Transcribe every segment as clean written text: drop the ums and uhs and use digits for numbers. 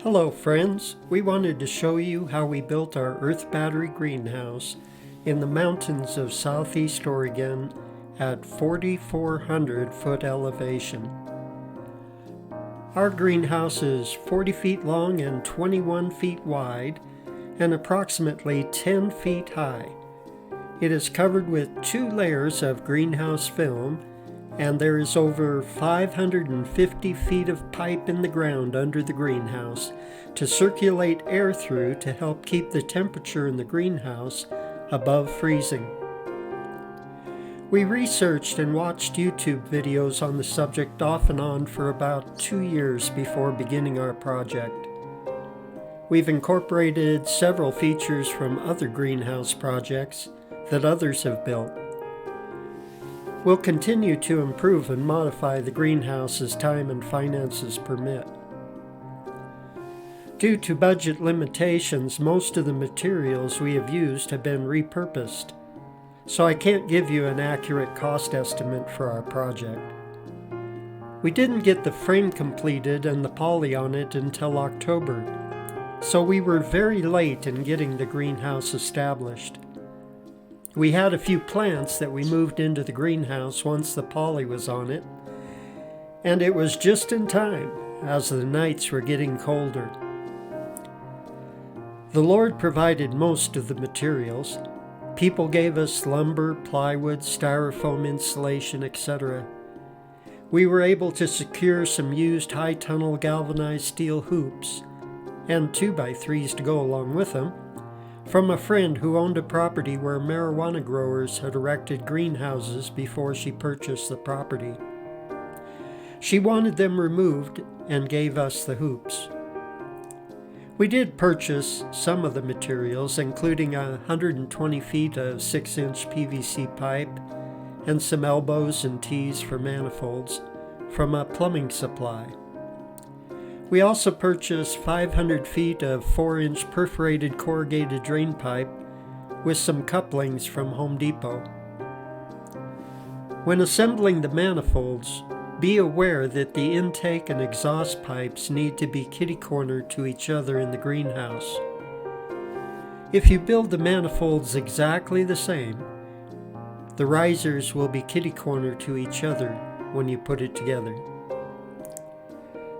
Hello friends, we wanted to show you how we built our earth battery greenhouse in the mountains of southeast Oregon at 4,400 foot elevation. Our greenhouse is 40 feet long and 21 feet wide and approximately 10 feet high. It is covered with 2 layers of greenhouse film, and there is over 550 feet of pipe in the ground under the greenhouse to circulate air through to help keep the temperature in the greenhouse above freezing. We researched and watched YouTube videos on the subject off and on for about 2 years before beginning our project. We've incorporated several features from other greenhouse projects that others have built. We'll continue to improve and modify the greenhouse as time and finances permit. Due to budget limitations, most of the materials we have used have been repurposed, so I can't give you an accurate cost estimate for our project. We didn't get the frame completed and the poly on it until October, so we were very late in getting the greenhouse established. We had a few plants that we moved into the greenhouse once the poly was on it, and it was just in time as the nights were getting colder. The Lord provided most of the materials. People gave us lumber, plywood, styrofoam insulation, etc. We were able to secure some used high tunnel galvanized steel hoops and 2x3s to go along with them from a friend who owned a property where marijuana growers had erected greenhouses before she purchased the property. She wanted them removed and gave us the hoops. We did purchase some of the materials, including 120 feet of 6-inch PVC pipe and some elbows and T's for manifolds from a plumbing supply. We also purchased 500 feet of 4-inch perforated corrugated drain pipe with some couplings from Home Depot. When assembling the manifolds, be aware that the intake and exhaust pipes need to be kitty-cornered to each other in the greenhouse. If you build the manifolds exactly the same, the risers will be kitty-cornered to each other when you put it together.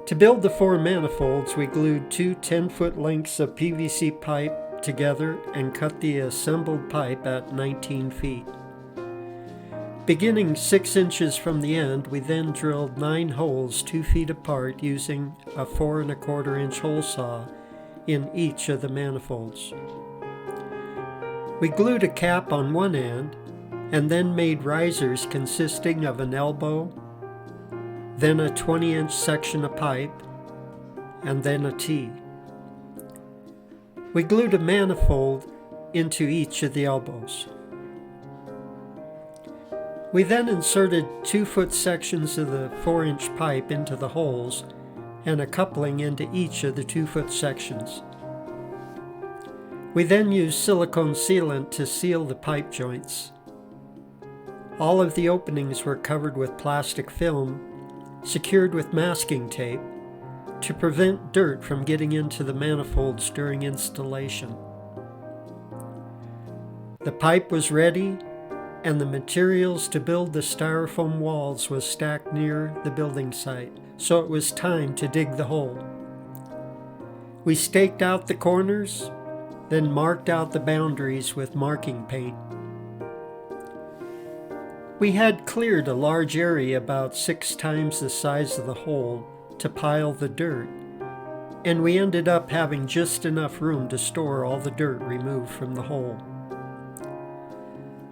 To build the 4 manifolds, we glued 2 10-foot lengths of PVC pipe together and cut the assembled pipe at 19 feet. Beginning 6 inches from the end, we then drilled 9 holes 2 feet apart using a 4 1/4 inch hole saw in each of the manifolds. We glued a cap on one end and then made risers consisting of an elbow, then a 20-inch section of pipe, and then a T. We glued a manifold into each of the elbows. We then inserted 2-foot sections of the 4-inch pipe into the holes and a coupling into each of the 2-foot sections. We then used silicone sealant to seal the pipe joints. All of the openings were covered with plastic film, secured with masking tape, to prevent dirt from getting into the manifolds during installation. The pipe was ready, and the materials to build the styrofoam walls was stacked near the building site, so it was time to dig the hole. We staked out the corners, then marked out the boundaries with marking paint. We had cleared a large area about 6 times the size of the hole to pile the dirt, and we ended up having just enough room to store all the dirt removed from the hole.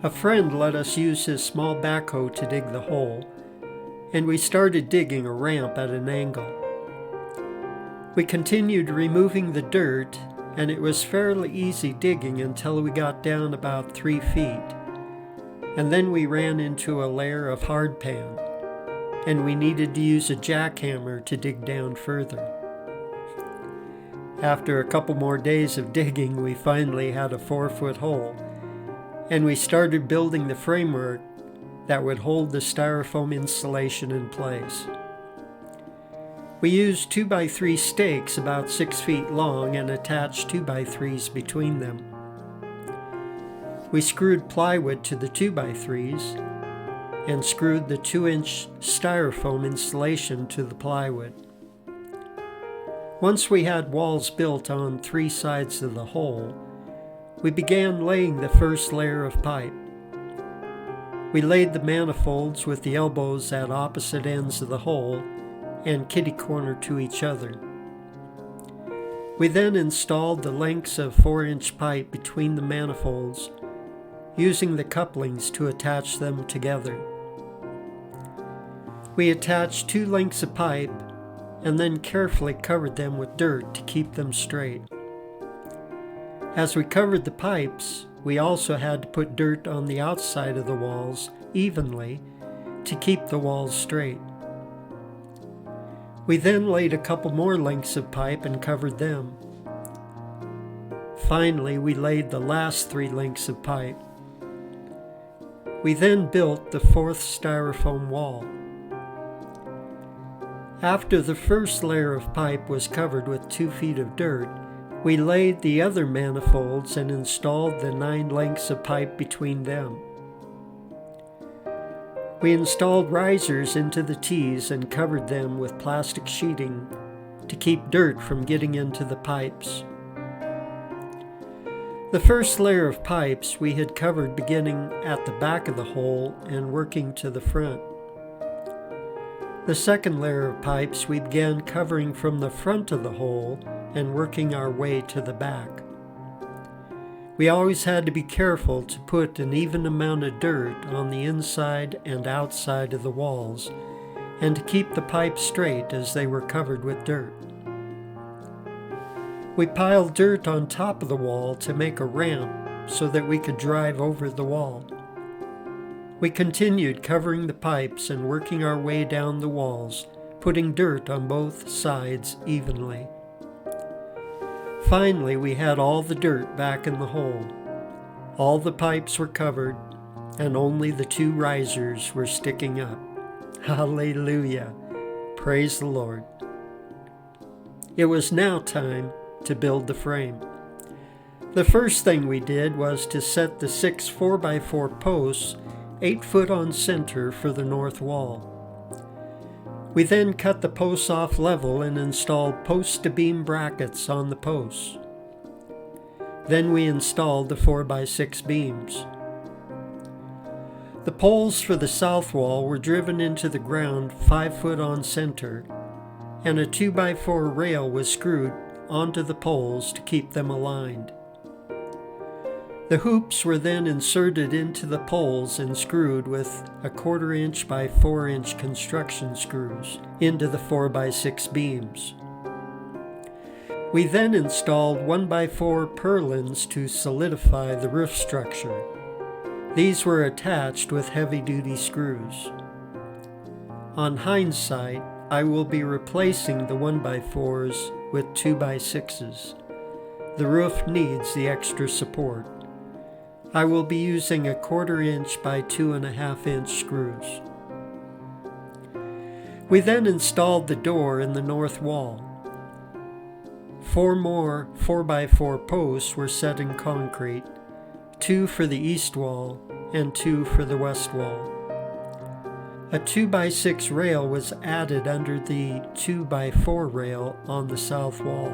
A friend let us use his small backhoe to dig the hole, and we started digging a ramp at an angle. We continued removing the dirt, and it was fairly easy digging until we got down about 3 feet. And then we ran into a layer of hardpan, and we needed to use a jackhammer to dig down further. After a couple more days of digging, we finally had a 4-foot hole, and we started building the framework that would hold the styrofoam insulation in place. We used 2x3 stakes about 6 feet long and attached 2x3s between them. We screwed plywood to the 2x3s and screwed the 2-inch styrofoam insulation to the plywood. Once we had walls built on 3 sides of the hole, we began laying the first layer of pipe. We laid the manifolds with the elbows at opposite ends of the hole and kitty-corner to each other. We then installed the lengths of 4-inch pipe between the manifolds, using the couplings to attach them together. We attached 2 lengths of pipe and then carefully covered them with dirt to keep them straight. As we covered the pipes, we also had to put dirt on the outside of the walls evenly to keep the walls straight. We then laid a couple more lengths of pipe and covered them. Finally, we laid the last 3 lengths of pipe. We then built the 4th styrofoam wall. After the first layer of pipe was covered with 2 feet of dirt, we laid the other manifolds and installed the 9 lengths of pipe between them. We installed risers into the T's and covered them with plastic sheeting to keep dirt from getting into the pipes. The first layer of pipes we had covered beginning at the back of the hole and working to the front. The second layer of pipes we began covering from the front of the hole and working our way to the back. We always had to be careful to put an even amount of dirt on the inside and outside of the walls and to keep the pipes straight as they were covered with dirt. We piled dirt on top of the wall to make a ramp so that we could drive over the wall. We continued covering the pipes and working our way down the walls, putting dirt on both sides evenly. Finally, we had all the dirt back in the hole. All the pipes were covered, and only the 2 risers were sticking up. Hallelujah! Praise the Lord. It was now time to build the frame. The first thing we did was to set the 6 4x4 posts 8 foot on center for the north wall. We then cut the posts off level and installed post-to-beam brackets on the posts. Then we installed the 4x6 beams. The poles for the south wall were driven into the ground 5 foot on center, and a 2x4 rail was screwed onto the poles to keep them aligned. The hoops were then inserted into the poles and screwed with a 1/4 inch by 4 inch construction screws into the 4x6 beams. We then installed 1x4 purlins to solidify the roof structure. These were attached with heavy-duty screws. On hindsight, I will be replacing the 1x4s with 2x6s. The roof needs the extra support. I will be using a 1/4 inch by 2.5 inch screws. We then installed the door in the north wall. 4 more 4x4 posts were set in concrete, 2 for the east wall and 2 for the west wall. A 2x6 rail was added under the 2x4 rail on the south wall,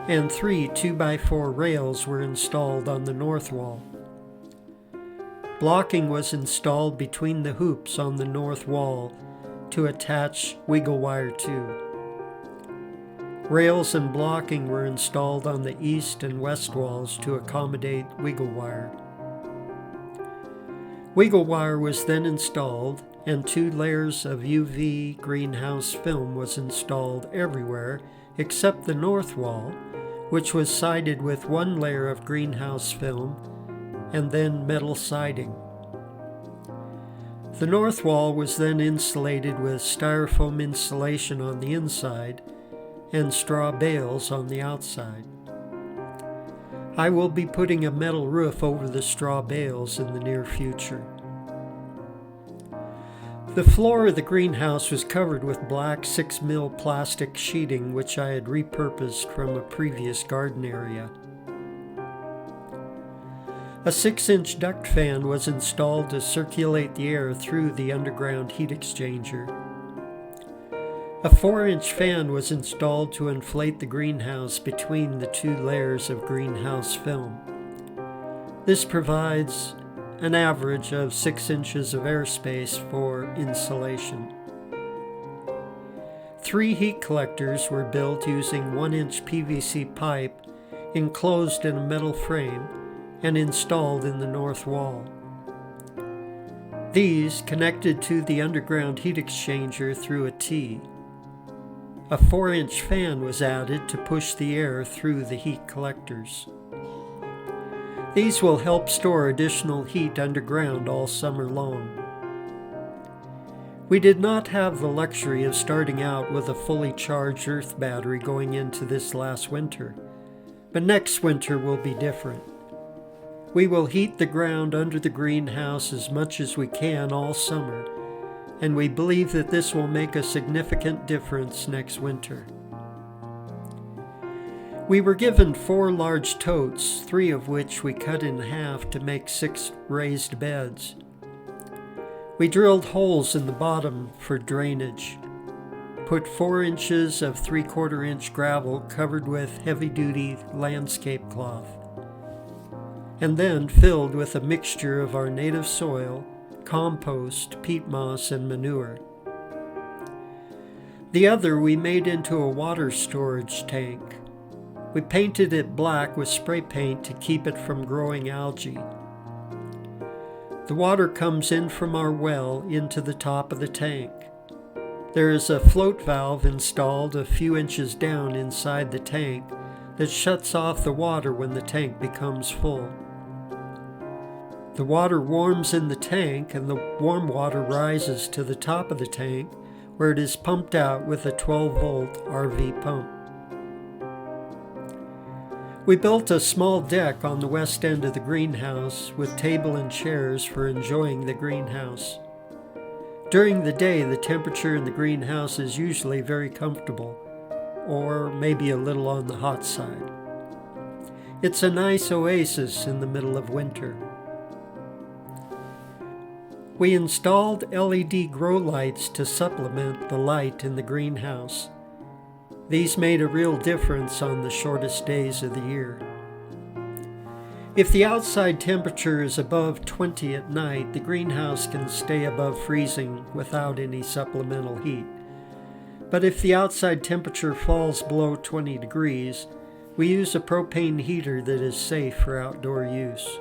and 3 2x4 rails were installed on the north wall. Blocking was installed between the hoops on the north wall to attach wiggle wire to. Rails and blocking were installed on the east and west walls to accommodate wiggle wire. Wiggle wire was then installed, and 2 layers of UV greenhouse film was installed everywhere except the north wall, which was sided with 1 layer of greenhouse film and then metal siding. The north wall was then insulated with styrofoam insulation on the inside and straw bales on the outside. I will be putting a metal roof over the straw bales in the near future. The floor of the greenhouse was covered with black 6mm plastic sheeting which I had repurposed from a previous garden area. A 6-inch duct fan was installed to circulate the air through the underground heat exchanger. A 4-inch fan was installed to inflate the greenhouse between the 2 layers of greenhouse film. This provides an average of 6 inches of airspace for insulation. 3 heat collectors were built using 1-inch PVC pipe enclosed in a metal frame and installed in the north wall. These connected to the underground heat exchanger through a T. A 4-inch fan was added to push the air through the heat collectors. These will help store additional heat underground all summer long. We did not have the luxury of starting out with a fully charged earth battery going into this last winter, but next winter will be different. We will heat the ground under the greenhouse as much as we can all summer, and we believe that this will make a significant difference next winter. We were given 4 large totes, 3 of which we cut in half to make 6 raised beds. We drilled holes in the bottom for drainage, put 4 inches of 3/4 inch gravel covered with heavy-duty landscape cloth, and then filled with a mixture of our native soil, compost, peat moss, and manure. The other we made into a water storage tank. We painted it black with spray paint to keep it from growing algae. The water comes in from our well into the top of the tank. There is a float valve installed a few inches down inside the tank that shuts off the water when the tank becomes full. The water warms in the tank and the warm water rises to the top of the tank where it is pumped out with a 12-volt RV pump. We built a small deck on the west end of the greenhouse with table and chairs for enjoying the greenhouse. During the day, the temperature in the greenhouse is usually very comfortable, or maybe a little on the hot side. It's a nice oasis in the middle of winter. We installed LED grow lights to supplement the light in the greenhouse. These made a real difference on the shortest days of the year. If the outside temperature is above 20 at night, the greenhouse can stay above freezing without any supplemental heat. But if the outside temperature falls below 20 degrees, we use a propane heater that is safe for outdoor use.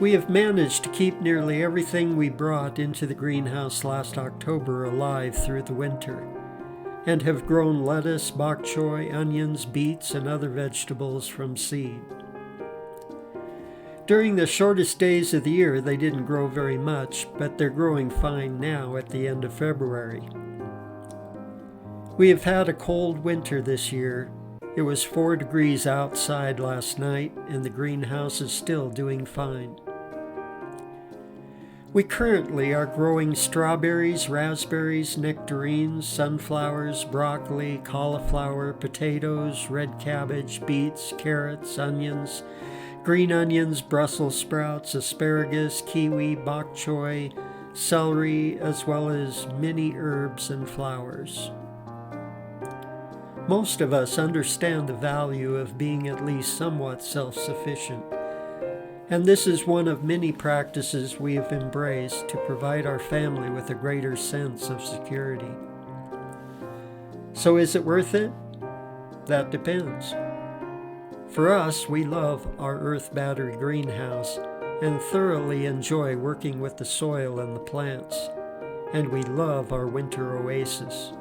We have managed to keep nearly everything we brought into the greenhouse last October alive through the winter, and have grown lettuce, bok choy, onions, beets, and other vegetables from seed. During the shortest days of the year, they didn't grow very much, but they're growing fine now at the end of February. We have had a cold winter this year. It was 4 degrees outside last night, and the greenhouse is still doing fine. We currently are growing strawberries, raspberries, nectarines, sunflowers, broccoli, cauliflower, potatoes, red cabbage, beets, carrots, onions, green onions, Brussels sprouts, asparagus, kiwi, bok choy, celery, as well as many herbs and flowers. Most of us understand the value of being at least somewhat self-sufficient, and this is one of many practices we have embraced to provide our family with a greater sense of security. So is it worth it? That depends. For us, we love our earth battery greenhouse and thoroughly enjoy working with the soil and the plants, and we love our winter oasis.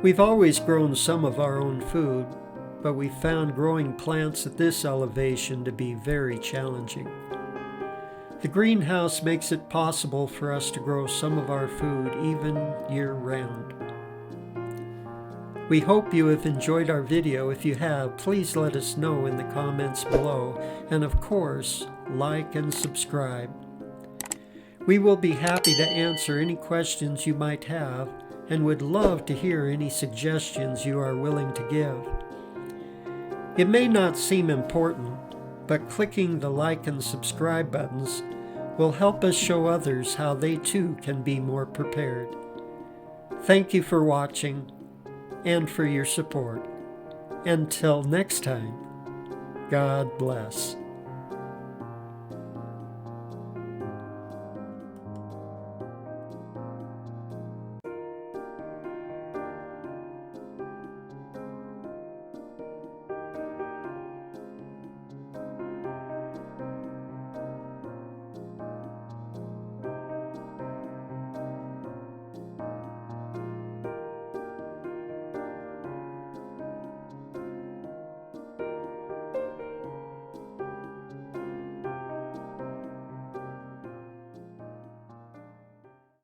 We've always grown some of our own food, but we found growing plants at this elevation to be very challenging. The greenhouse makes it possible for us to grow some of our food even year-round. We hope you have enjoyed our video. If you have, please let us know in the comments below, and of course, like and subscribe. We will be happy to answer any questions you might have and would love to hear any suggestions you are willing to give. It may not seem important, but clicking the like and subscribe buttons will help us show others how they too can be more prepared. Thank you for watching and for your support. Until next time, God bless.